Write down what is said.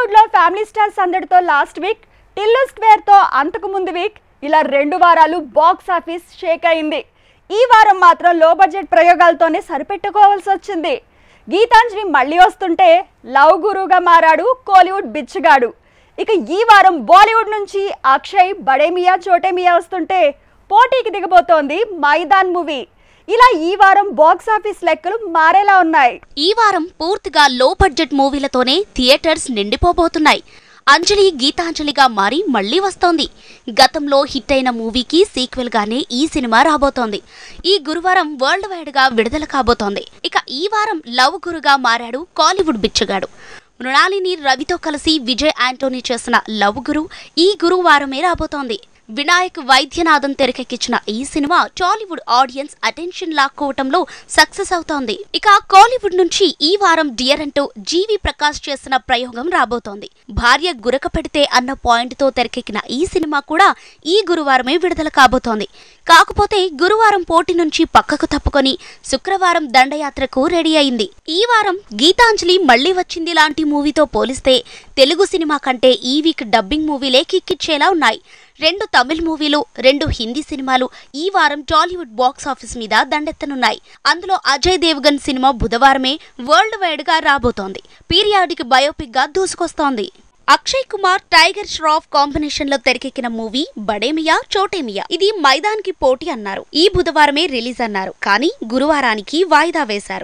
టాలీవుడ్ లో Family Star సందడితో last week, Tillu Square తో అంతకు ముందు వీక్, ఇలా 2 వారాలు బాక్స్ ఆఫీస్ షేక్ అయింది. ఈ వారం మాత్రం లో బడ్జెట్ ప్రయోగాలతోనే సరిపెట్టుకోవాల్సి వచ్చింది. గీతాంజలి మళ్ళీ వస్తుంటే లవ్ గురువుగా మారాడు కోలీవుడ్ బిచ్చగాడు. ఇక ఈ వారం బాలీవుడ్ నుంచి అక్షయ్ బడే మియా చోటే మియా వస్తుంటే పోటీకి దిగబోతోంది మైదాన్ మూవీ. ఇలా ఈ వారం బాక్స్ ఆఫీస్ లెక్కలు మారేలా ఉన్నాయి. ఈ వారం పూర్తిగా లో బడ్జెట్ మూవీలతోనే థియేటర్స్ నిండిపోబోతున్నాయి. అంజలి గీతాంజలిగా మారి మళ్లీ వస్తోంది. గతంలో హిట్ అయిన మూవీకి సీక్వెల్ గానే ఈ సినిమా రాబోతోంది. ఈ గురువారం వరల్డ్ వైడ్ గా విడుదల కాబోతోంది. ఇక ఈ వారం లవ్ గురుగా మారాడు కాలీవుడ్ బిచ్చగాడు. మృణాలిని రవితో కలిసి విజయ్ యాంటోనీ చేసిన లవ్ గురు ఈ గురువారమే రాబోతోంది. వినాయక్ వైద్యనాథన్ తెరకెక్కించిన ఈ సినిమా టాలీవుడ్ ఆడియన్స్ అటెన్షన్ లాక్కోవటంలో సక్సెస్ అవుతోంది. ఇక కాలీవుడ్ నుంచి ఈ వారం డియర్ అంటూ జీవి ప్రకాష్ చేసిన ప్రయోగం రాబోతోంది. భార్య గురక పెడితే అన్న పాయింట్ తో తెరకెక్కిన ఈ సినిమా కూడా ఈ గురువారమే విడుదల కాబోతోంది. కాకపోతే గురువారం పోటీ నుంచి పక్కకు తప్పుకొని శుక్రవారం దండయాత్రకు రెడీ అయింది. ఈ వారం గీతాంజలి మళ్లీ వచ్చింది లాంటి మూవీతో పోలిస్తే తెలుగు సినిమా కంటే ఈ వీక్ డబ్బింగ్ మూవీలే కిక్కిచ్చేలా ఉన్నాయి. 2 తమిళ్ మూవీలు, 2 హిందీ సినిమాలు ఈ వారం టాలీవుడ్ బాక్స్ ఆఫీస్ మీద దండెత్తనున్నాయి. అందులో అజయ్ దేవగన్ సినిమా బుధవారమే వరల్డ్ వైడ్ గా రాబోతోంది. పీరియాడిక్ బయోపిక్ గా దూసుకొస్తోంది. అక్షయ్ కుమార్ టైగర్ ష్రాఫ్ కాంబినేషన్ లో తెరకెక్కిన మూవీ బడే మియా చోటే మియా ఇది మైదాన్ కి పోటీ అన్నారు. ఈ బుధవారమే రిలీజ్ అన్నారు. కానీ గురువారానికి వాయిదా వేశారు.